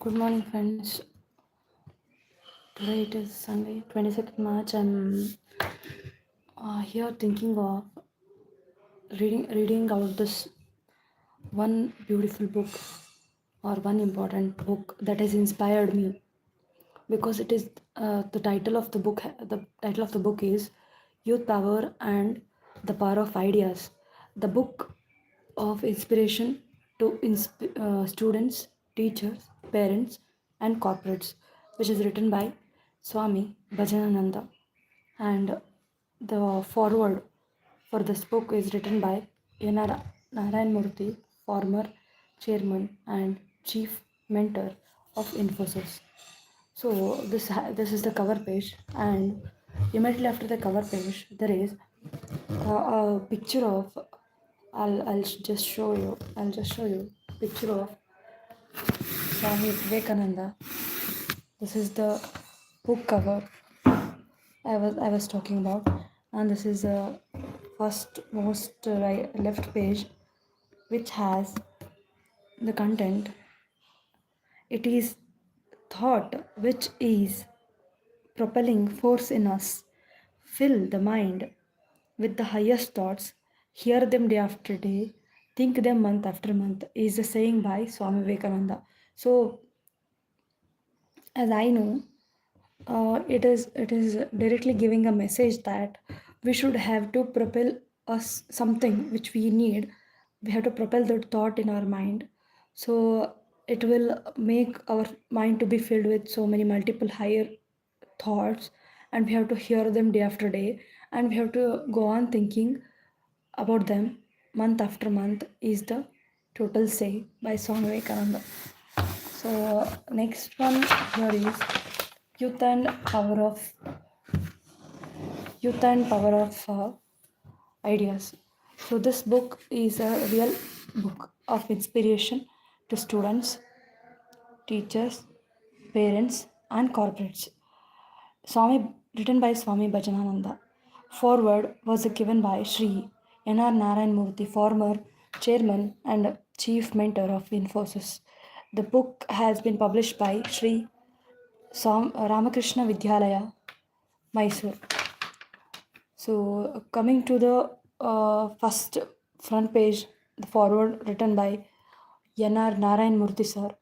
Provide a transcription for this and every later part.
Good morning, friends. Today it is Sunday, 22nd March. I'm here thinking of reading out this one beautiful book or one important book that has inspired me because it is the title of the book. The title of the book is Youth Power and the Power of Ideas. The book of inspiration to students, teachers, parents, and corporates, which is written by Swami Bhajanananda. And the foreword for this book is written by N.R. Narayan Murthy, former chairman and chief mentor of Infosys. So this is the cover page, and immediately after the cover page, there is a picture of. I'll just show you. I'll just show you picture of Swami Vivekananda. This is the book cover I was talking about, and this is the first most left page, which has the content. It is thought which is propelling force in us. Fill the mind with the highest thoughts, hear them day after day, think them month after month, is a saying by Swami Vivekananda. So, as I know, it is directly giving a message that we should have to propel us something which we need. We have to propel that thought in our mind, so it will make our mind to be filled with so many multiple higher thoughts, and we have to hear them day after day, and we have to go on thinking about them month after month, is the total say by Swami Vivekananda. So next one here is youth and power of ideas. So this book is a real book of inspiration to students, teachers, parents, and corporates. Swami, written by Swami Bhajanananda. Forward was given by Sri N.R. Narayan Murthy, former chairman and chief mentor of Infosys. The book has been published by Sri Ramakrishna Vidyalaya, Mysore. So, coming to the first front page, the forward written by N.R. Narayan Murthy sir,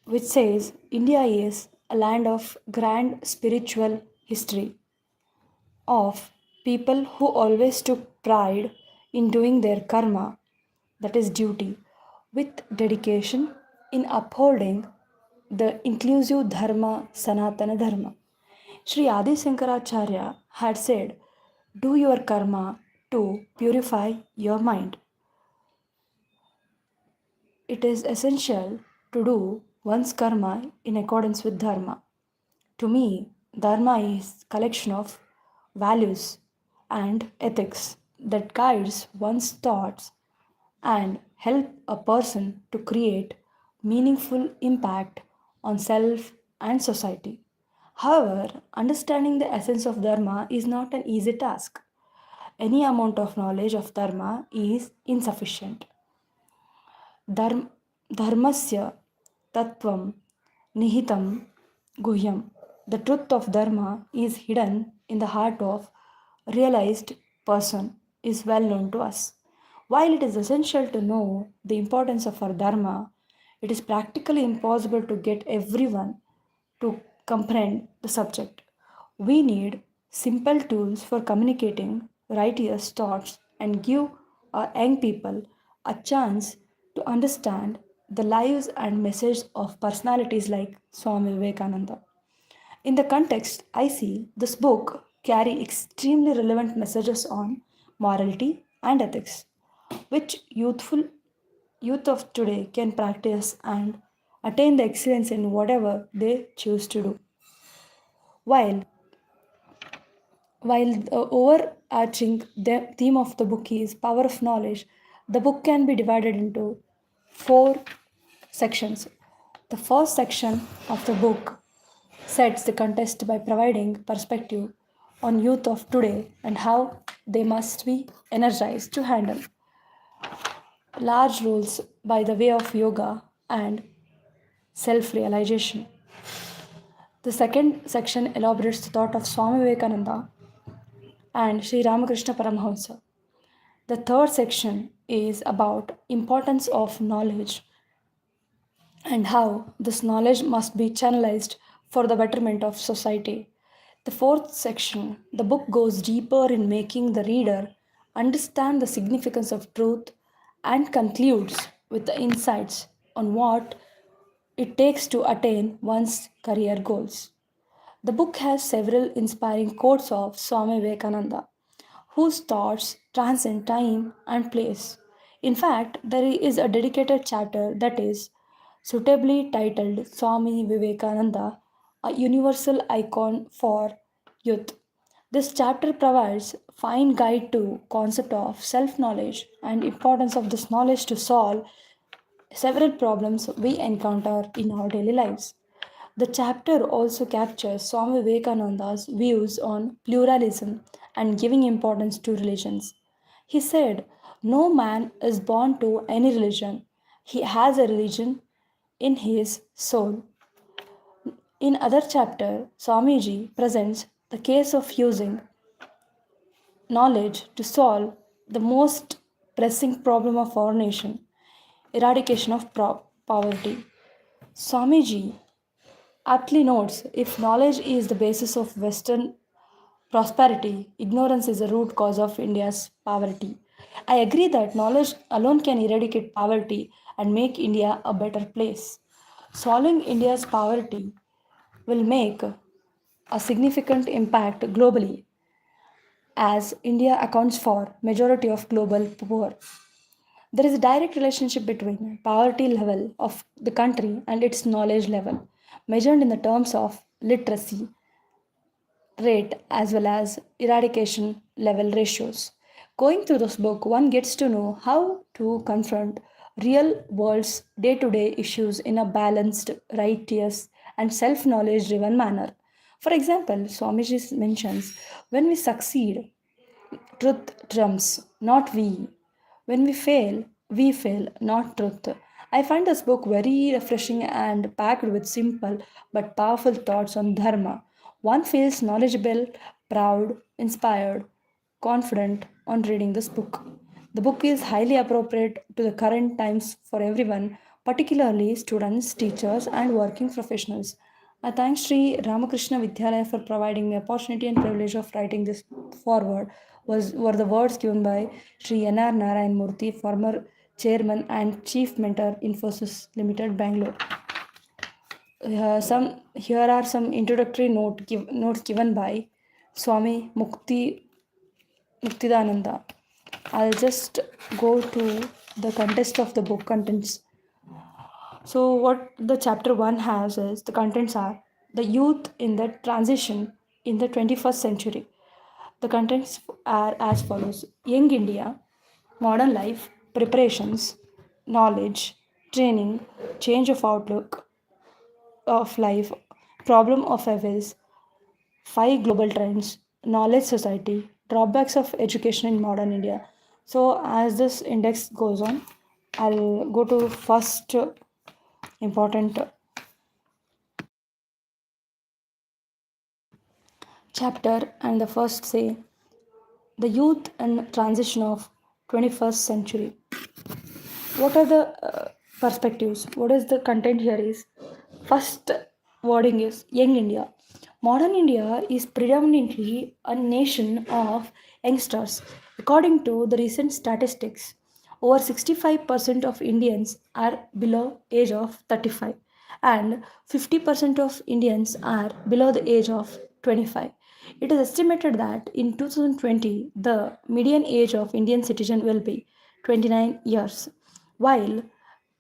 which says India is a land of grand spiritual history, of people who always took pride in doing their karma, that is duty, with dedication in upholding the inclusive dharma, Sanatana Dharma. Sri Adi Shankaracharya had said, do your karma to purify your mind. It is essential to do one's karma in accordance with dharma. To me, dharma is collection of values and ethics that guides one's thoughts and help a person to create meaningful impact on self and society. However, understanding the essence of dharma is not an easy task. Any amount of knowledge of dharma is insufficient. Dharmasya tattvam nihitam guhyam. The truth of dharma is hidden in the heart of realized person is well known to us. While it is essential to know the importance of our dharma, it is practically impossible to get everyone to comprehend the subject. We need simple tools for communicating righteous thoughts and give our young people a chance to understand the lives and message of personalities like Swami Vivekananda. In the context, I see this book carry extremely relevant messages on morality and ethics, which youth of today can practice and attain the excellence in whatever they choose to do. While while the overarching theme of the book is power of knowledge, the book can be divided into four sections. The first section of the book sets the context by providing perspective on youth of today and how they must be energized to handle large roles by the way of yoga and self realization. The second section elaborates the thought of Swami Vivekananda and Sri Ramakrishna Paramahamsa. The third section is about importance of knowledge and how this knowledge must be channelized for the betterment of society. The fourth section, the book goes deeper in making the reader understand the significance of truth and concludes with the insights on what it takes to attain one's career goals. The book has several inspiring quotes of Swami Vivekananda, whose thoughts transcend time and place. In fact, there is a dedicated chapter that is suitably titled Swami Vivekananda, a universal icon for youth. This chapter provides fine guide to concept of self-knowledge and importance of this knowledge to solve several problems we encounter in our daily lives. The chapter also captures Swami Vivekananda's views on pluralism and giving importance to religions. He said, "No man is born to any religion, he has a religion in his soul." In other chapter, Swamiji presents the case of using knowledge to solve the most pressing problem of our nation, eradication of poverty. Swamiji aptly notes if knowledge is the basis of Western prosperity, ignorance is the root cause of India's poverty. I agree that knowledge alone can eradicate poverty and make India a better place. Solving India's poverty will make a significant impact globally as India accounts for majority of global poor. There is a direct relationship between poverty level of the country and its knowledge level, measured in the terms of literacy rate as well as eradication level ratios. Going through this book, one gets to know how to confront real world's day to day issues in a balanced, righteous, and self knowledge driven manner. For example, Swamiji mentions when we succeed, truth trumps, not we. When we fail, not truth. I find this book very refreshing and packed with simple but powerful thoughts on dharma. One feels knowledgeable, proud, inspired, confident on reading this book. The book is highly appropriate to the current times for everyone, particularly students, teachers, and working professionals. I thank Sri Ramakrishna Vidyalaya for providing me opportunity and privilege of writing this forward. Were the words given by Sri N.R. Narayan Murthy, former chairman and chief mentor, Infosys Limited, Bangalore. Here are some introductory notes given by Swami Muktidananda. I'll just go to the context of the book contents. So, what the chapter 1 has is the contents are the youth in the transition in the 21st century. The contents are as follows: Young India, modern life, preparations, knowledge, training, change of outlook of life, problem of evils, five global trends, knowledge society, drawbacks of education in modern India. So, as this index goes on, I'll go to first important chapter and the first say the youth and transition of 21st century. What are the perspectives? What is the content here is first wording is young India. Modern India is predominantly a nation of youngsters. According to the recent statistics, over 65% of Indians are below age of 35 and 50% of Indians are below the age of 25. It is estimated that in 2020 the median age of Indian citizen will be 29 years, while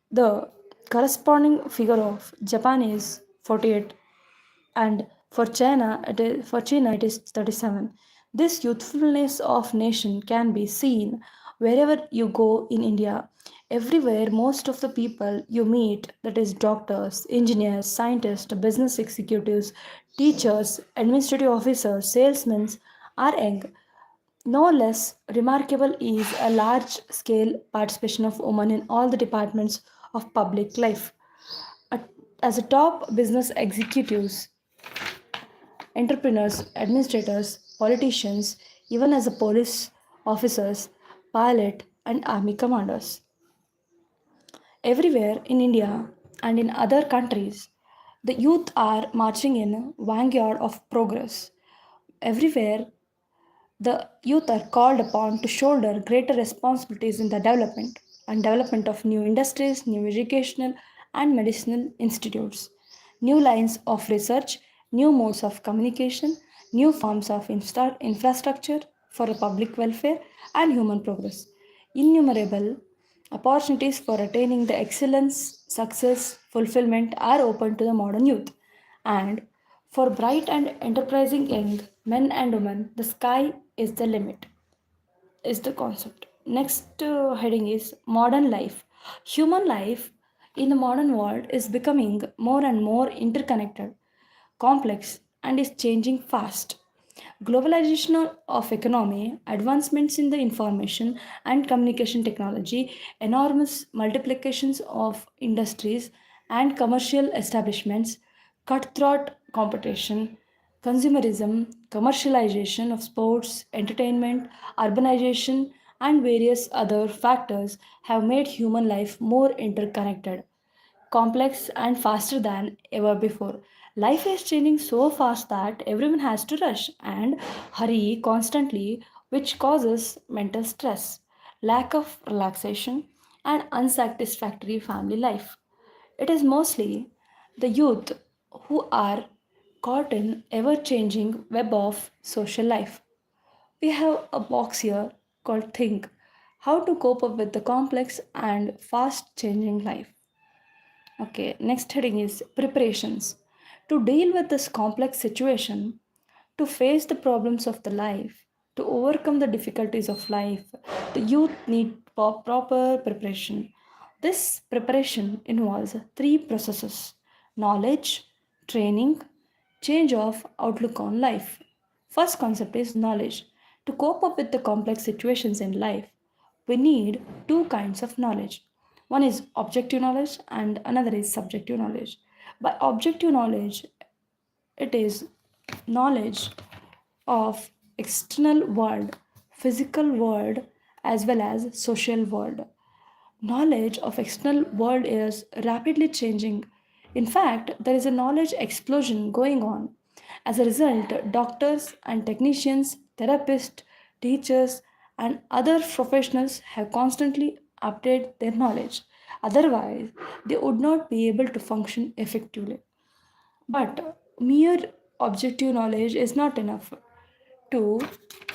the corresponding figure of Japan is 48 and for China it is 37. This youthfulness of nation can be seen wherever you go in India. Everywhere, most of the people you meet, that is doctors, engineers, scientists, business executives, teachers, administrative officers, salesmen, are young. No less remarkable is a large scale participation of women in all the departments of public life. As a top business executives, entrepreneurs, administrators, politicians, even as a police officers, pilot, and army commanders. Everywhere in India and in other countries, the youth are marching in vanguard of progress. Everywhere, the youth are called upon to shoulder greater responsibilities in the development of new industries, new educational and medicinal institutes, new lines of research, new modes of communication, new forms of infrastructure for the public welfare and human progress. Innumerable opportunities for attaining the excellence, success, fulfillment are open to the modern youth. And for bright and enterprising young men and women, the sky is the limit, is the concept. Next heading is modern life. Human life in the modern world is becoming more and more interconnected, complex, and is changing fast. Globalization of economy, advancements in the information and communication technology, enormous multiplications of industries and commercial establishments, cutthroat competition, consumerism, commercialization of sports, entertainment, urbanization, and various other factors have made human life more interconnected, complex, and faster than ever before. Life is changing so fast that everyone has to rush and hurry constantly, which causes mental stress, lack of relaxation, and unsatisfactory family life. It is mostly the youth who are caught in ever changing web of social life. We have a box here called Think, how to cope up with the complex and fast changing life. Okay, next heading is preparations. To deal with this complex situation, to face the problems of the life, to overcome the difficulties of life, the youth need proper preparation. This preparation involves three processes: knowledge, training, change of outlook on life. First concept is knowledge. To cope up with the complex situations in life, we need two kinds of knowledge. One is objective knowledge and another is subjective knowledge. By objective knowledge, it is knowledge of external world, physical world, as well as social world. Knowledge of external world is rapidly changing. In fact, there is a knowledge explosion going on. As a result, doctors and technicians, therapists, teachers, and other professionals have constantly updated their knowledge. Otherwise, they would not be able to function effectively. But mere objective knowledge is not enough to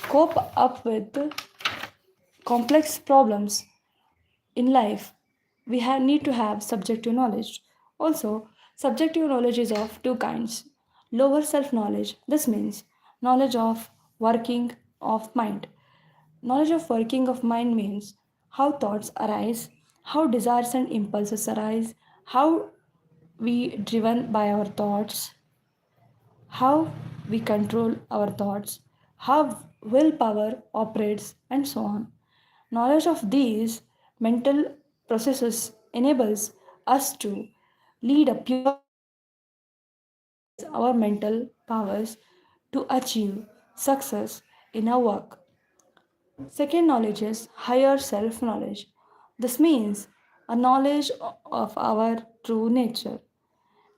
cope up with complex problems in life. We need to have subjective knowledge. Also, subjective knowledge is of two kinds. Lower self knowledge, this means knowledge of working of mind. Knowledge of working of mind means how thoughts arise, how desires and impulses arise, how we driven by our thoughts, how we control our thoughts, how willpower operates, and so on. Knowledge of these mental processes enables us to lead a pure life and utilize our mental powers to achieve success in our work. Second knowledge is higher self knowledge. This means a knowledge of our true nature.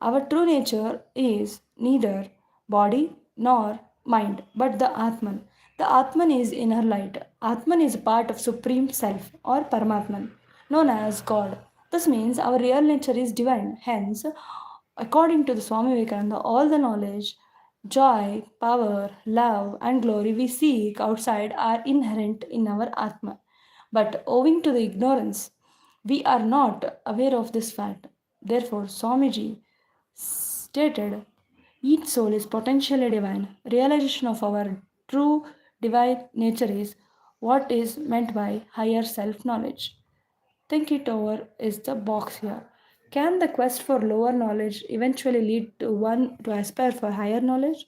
Our true nature is neither body nor mind, but the Atman. The Atman is inner light. Atman is a part of Supreme Self or Paramatman, known as God. This means our real nature is divine. Hence, according to the Swami Vivekananda, all the knowledge, joy, power, love, and glory we seek outside are inherent in our Atma. But owing to the ignorance, we are not aware of this fact. Therefore, Swamiji stated, each soul is potentially divine. Realization of our true divine nature is what is meant by higher self knowledge. Think it over is the box here. Can the quest for lower knowledge eventually lead to one to aspire for higher knowledge?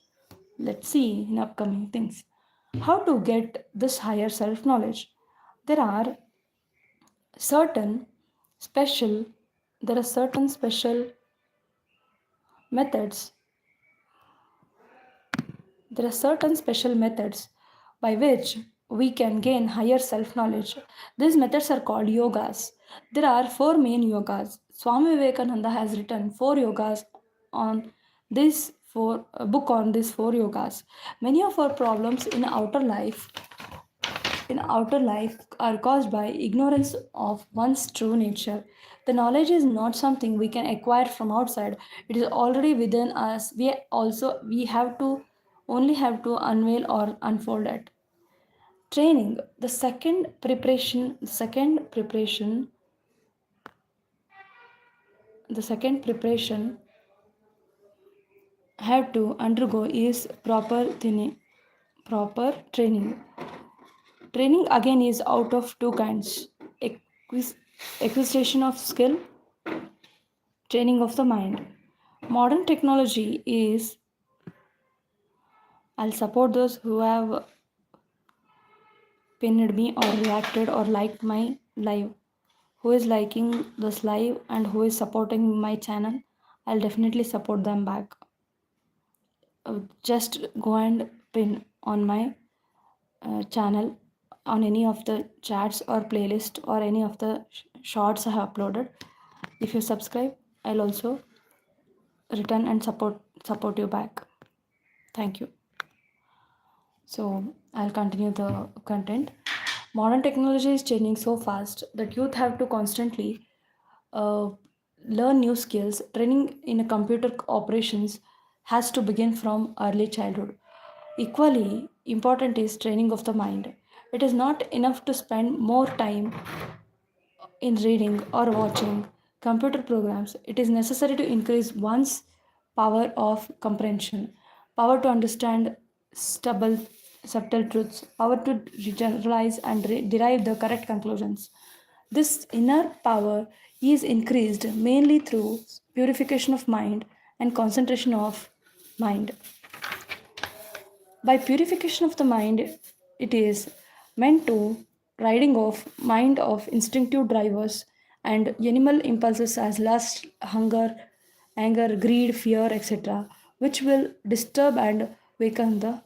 Let's see in upcoming things. How to get this higher self knowledge? There are certain special there are certain special Methods. There are certain special methods by which we can gain higher self knowledge. These methods are called yogas. There are four main yogas. Swami Vivekananda has written four yogas on this four book on these four yogas. Many of our problems in outer life are caused by ignorance of one's true nature. The knowledge is not something we can acquire from outside. It is already within us. We have to unveil or unfold it. Training. The second preparation have to undergo is proper training. Training again is out of two kinds: Acquis- acquisition of skill, training of the mind. Modern technology is, I'll support those who have pinned me or reacted or liked my live. Who is liking this live and who is supporting my channel, I'll definitely support them back. Just go and pin on my channel on any of the chats or playlist or any of the shorts I have uploaded. If you subscribe, I'll also return and support you back. Thank you. So I'll continue the content. Modern technology is changing so fast that youth have to constantly uh, learn new skills. Training in a computer operations has to begin from early childhood. Equally important is training of the mind. It is not enough to spend more time in reading or watching computer programs. It is necessary to increase one's power of comprehension, power to understand stubble, subtle truths, power to generalize and derive the correct conclusions. This inner power is increased mainly through purification of mind and concentration of mind. By purification of the mind, it is meant to riding off mind of instinctive drivers and animal impulses as lust, hunger, anger, greed, fear, etc., which will waken the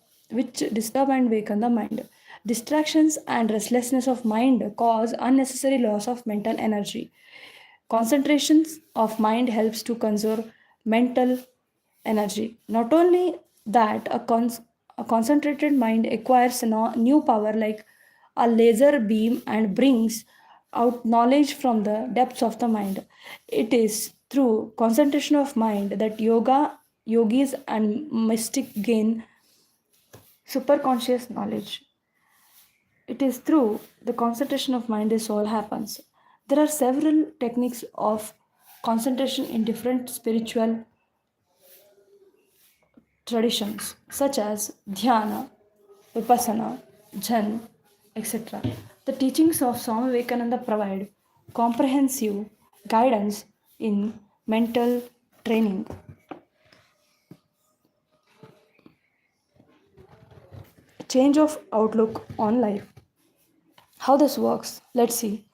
disturb and waken the mind. Distractions and restlessness of mind cause unnecessary loss of mental energy. Concentrations of mind helps to conserve mental energy. Not only that, a concentrated mind acquires new power like a laser beam and brings out knowledge from the depths of the mind. It is through concentration of mind that yogis and mystic gain superconscious knowledge. It is through the concentration of mind this all happens. There are several techniques of concentration in different spiritual traditions, such as dhyana, vipassana, jhan, etc. The teachings of Swami Vivekananda provide comprehensive guidance in mental training. Change of outlook on life. How this works? Let's see.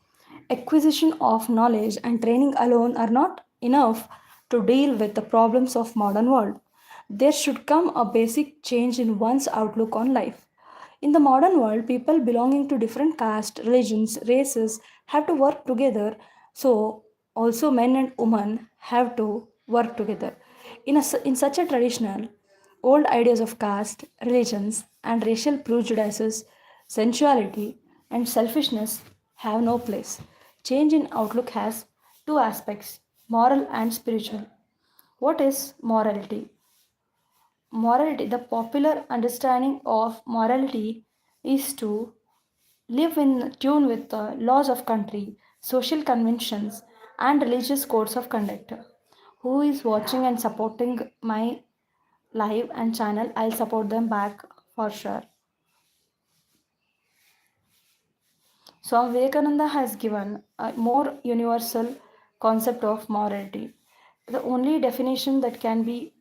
Acquisition of knowledge and training alone are not enough to deal with the problems of modern world. There should come a basic change in one's outlook on life. In the modern world, people belonging to different castes, religions, races have to work together. So also men and women have to work together. In such a traditional, old ideas of caste, religions, and racial prejudices, sensuality, and selfishness have no place. Change in outlook has two aspects: moral and spiritual. What is morality? Morality, the popular understanding of morality is to live in tune with the laws of country, social conventions, and religious codes of conduct. Who is watching and supporting my live and channel, I'll support them back for sure. Swami Vivekananda has given a more universal concept of morality. The only definition that can be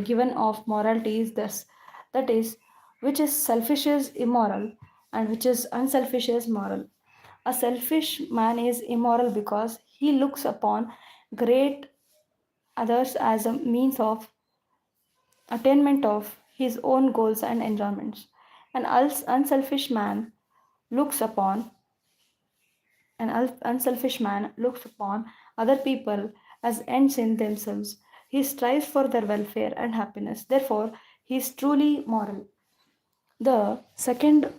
given of morality is this, that is, which is selfish is immoral and which is unselfish is moral. A selfish man is immoral because he looks upon great others as a means of attainment of his own goals and enjoyments. An unselfish man looks upon unselfish man looks upon other people as ends in themselves. He strives for their welfare and happiness. Therefore, he is truly moral. The second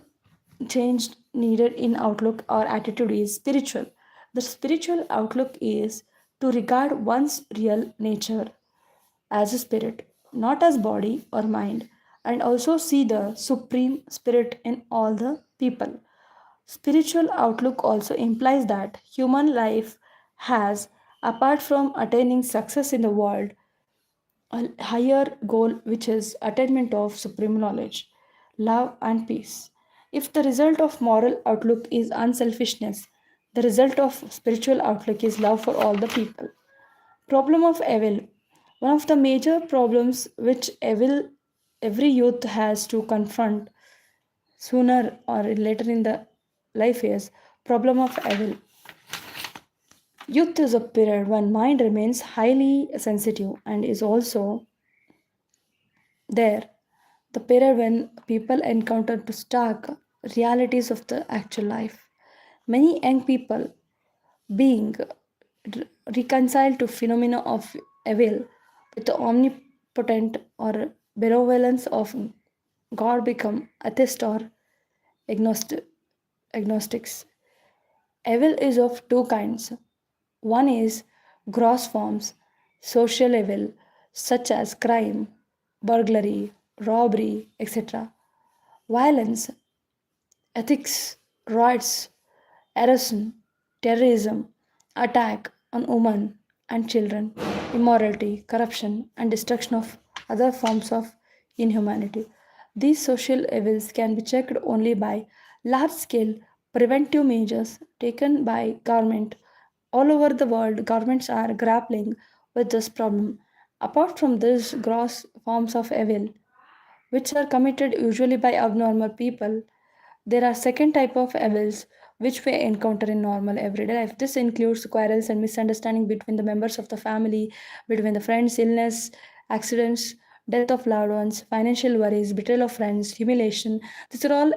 change needed in outlook or attitude is spiritual. The spiritual outlook is to regard one's real nature as a spirit, not as body or mind, and also see the supreme spirit in all the people. Spiritual outlook also implies that human life has, apart from attaining success in the world, a higher goal which is attainment of supreme knowledge, love, and peace. If the result of moral outlook is unselfishness, the result of spiritual outlook is love for all the people. Problem of evil. One of the major problems which evil every youth has to confront sooner or later in the life is problem of evil. Youth is a period when mind remains highly sensitive and is also there the period when people encounter the stark realities of the actual life. Many young people being reconciled to phenomena of evil with the omnipotent or benevolence of God become atheist or agnostic, agnostics. Evil is of two kinds. One is gross forms, social evil, such as crime, burglary, robbery, etc. Violence, ethics, rights, arson, terrorism, attack on women and children, immorality, corruption, and destruction of other forms of inhumanity. These social evils can be checked only by large scale preventive measures taken by government. All over the world, governments are grappling with this problem. Apart from these gross forms of evil, which are committed usually by abnormal people, there are second type of evils which we encounter in normal everyday life. This includes quarrels and misunderstanding between the members of the family, between the friends, illness, accidents, death of loved ones, financial worries, betrayal of friends, humiliation. These are all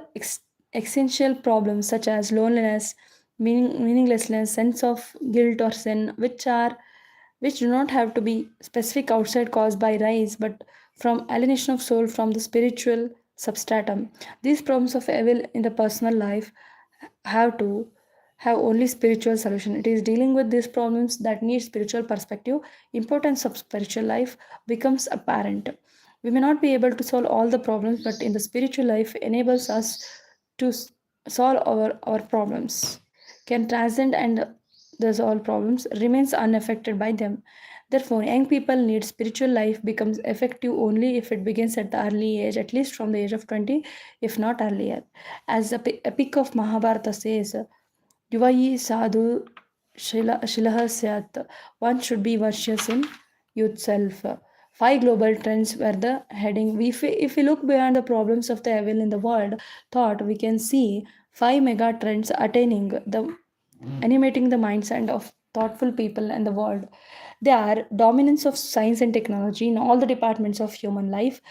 essential problems such as loneliness, meaninglessness, sense of guilt or sin, which do not have to be specific outside caused by rise, but from alienation of soul from the spiritual substratum. These problems of evil in the personal life have to have only spiritual solution. It is dealing with these problems that need spiritual perspective. Importance of spiritual life becomes apparent. We may not be able to solve all the problems, but in the spiritual life enables us to solve our problems, can transcend and resolve problems, remains unaffected by them. Therefore, young people need spiritual life becomes effective only if it begins at the early age, at least from the age of 20, if not earlier. As the epic of Mahabharata says, Yuvayi sadhu shilah syat. One should be virtuous in youth self. Five global trends were the heading. If we look beyond the problems of the evil in the world, thought we can see five mega trends attaining the animating the minds and of thoughtful people in the world. They are dominance of science and technology in all the departments of human life,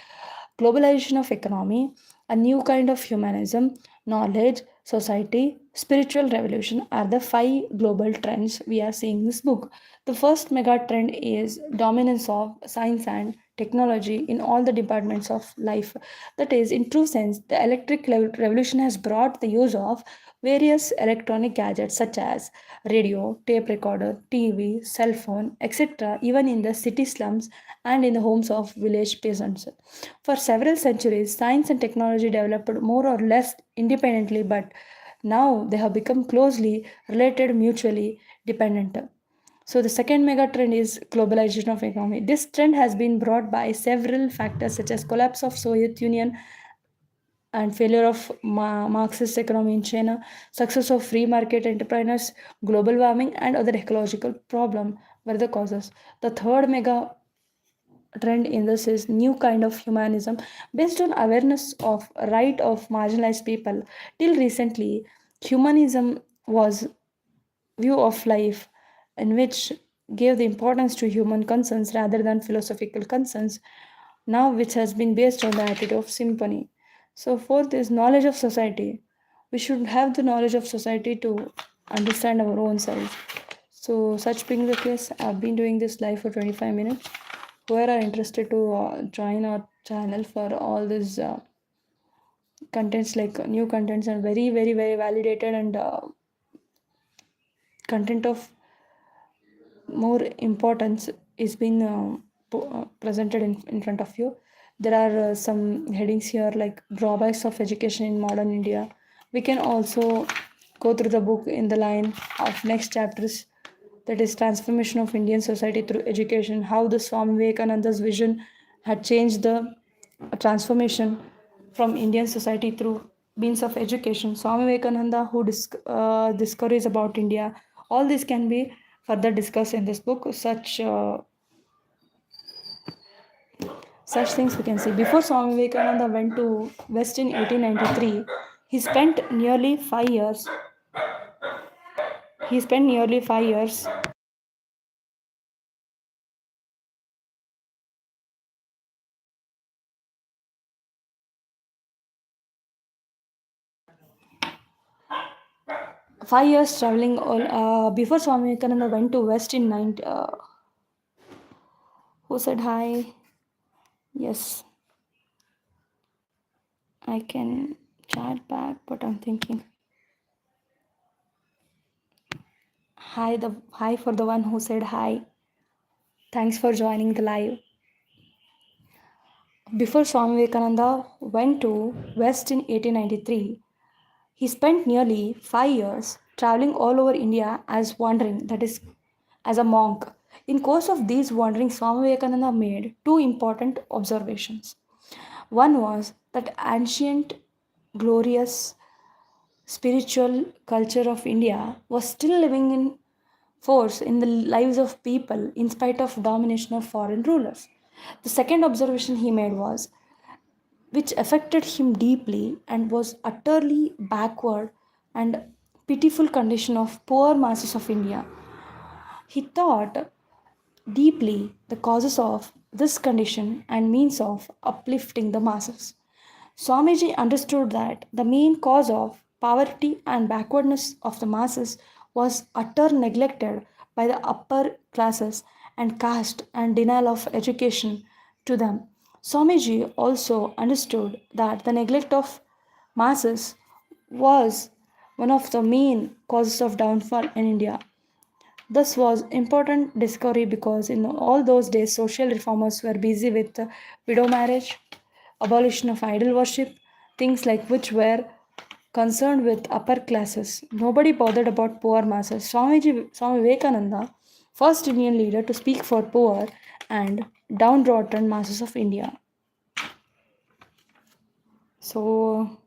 globalization of economy, a new kind of humanism, knowledge, society, spiritual revolution are the five global trends we are seeing in this book. The first mega trend is dominance of science and technology in all the departments of life. That is, in true sense, the electric revolution has brought the use of various electronic gadgets such as radio, tape recorder, TV, cell phone, etc., even in the city slums and in the homes of village peasants. For several centuries, science and technology developed more or less independently, but now they have become closely related, mutually dependent. So the second mega trend is globalization of economy. This trend has been brought by several factors such as collapse of Soviet Union and failure of Marxist economy in China, success of free market entrepreneurs, global warming, and other ecological problem were the causes. The third mega trend in this is new kind of humanism based on awareness of right of marginalized people. Till recently, humanism was view of life in which gave the importance to human concerns rather than philosophical concerns, now which has been based on the attitude of symphony. So, fourth is knowledge of society. We should have the knowledge of society to understand our own self. So, such being the case, I've been doing this live for 25 minutes. Whoever are interested to join our channel for all these contents, like new contents, and very, very, very validated and content of more importance is being presented in front of you. There are some headings here like drawbacks of education in modern India. We can also go through the book in the line of next chapters, that is transformation of Indian society through education, how the Swami Vivekananda's vision had changed the transformation from Indian society through means of education. Swami Vivekananda, who discouraged about India, all this can be further discussed in this book. Such things we can see. Before Swami Vivekananda went to West in 1893, he spent nearly 5 years. He spent nearly 5 years 5 years traveling all before Swami Vivekananda went to West in 90. Who said hi? Yes, I can chat back, but I'm thinking hi for the one who said hi. Thanks for joining the live. Before Swami Vivekananda went to West in 1893, he spent nearly 5 years traveling all over India as wandering, that is, as a monk. In course of these wanderings, Swami Vivekananda made two important observations. One was that ancient, glorious, spiritual culture of India was still living in force in the lives of people in spite of domination of foreign rulers. The second observation he made was, which affected him deeply and was utterly backward and pitiful condition of poor masses of India. He thought deeply the causes of this condition and means of uplifting the masses. Swamiji understood that the main cause of poverty and backwardness of the masses was utter neglected by the upper classes and caste and denial of education to them. Swamiji also understood that the neglect of masses was one of the main causes of downfall in India. This was important discovery because in all those days social reformers were busy with widow marriage, abolition of idol worship, things like which were concerned with upper classes. Nobody bothered about poor masses. Swami Vivekananda, first Indian leader to speak for poor and downtrodden masses of India. So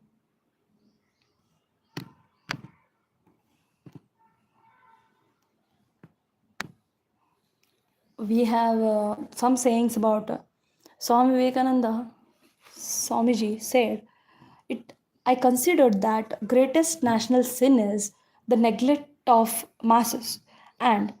we have some sayings about Swami Vivekananda. Swamiji said, "It I considered that greatest national sin is the neglect of masses, and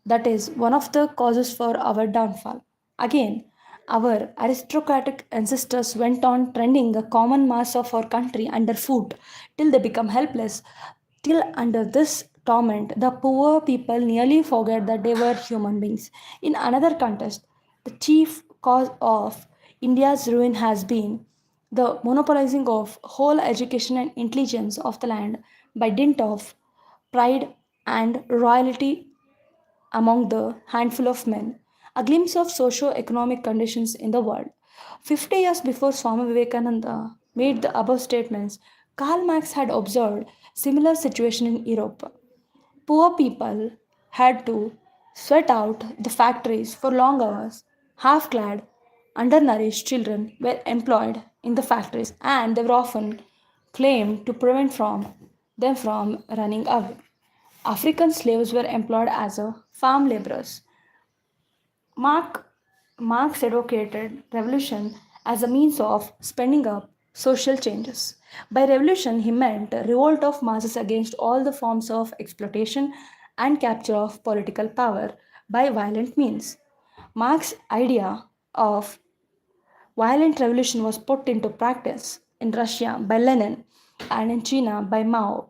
that is one of the causes for our downfall." Again, our aristocratic ancestors went on trending the common mass of our country underfoot till they become helpless. Till under this torment, the poor people nearly forget that they were human beings. In another context, the chief cause of India's ruin has been the monopolizing of whole education and intelligence of the land by dint of pride and royalty among the handful of men, a glimpse of socio-economic conditions in the world. 50 years before Swami Vivekananda made the above statements, Karl Marx had observed similar situation in Europe. Poor people had to sweat out the factories for long hours. Half clad, undernourished children were employed in the factories and they were often claimed to prevent them from running away. African slaves were employed as a farm laborers. Mark, Marx advocated revolution as a means of spending up social changes. By revolution, he meant a revolt of masses against all the forms of exploitation and capture of political power by violent means. Marx's idea of violent revolution was put into practice in Russia by Lenin and in China by Mao.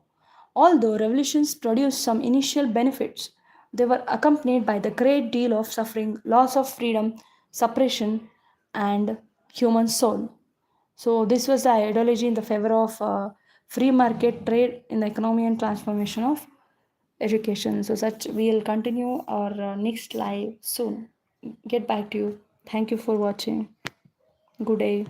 Although revolutions produced some initial benefits, they were accompanied by the great deal of suffering, loss of freedom, suppression, and human soul. So, this was the ideology in the favor of free market trade in the economy and transformation of education. So, such we'll continue our next live soon. Get back to you. Thank you for watching. Good day.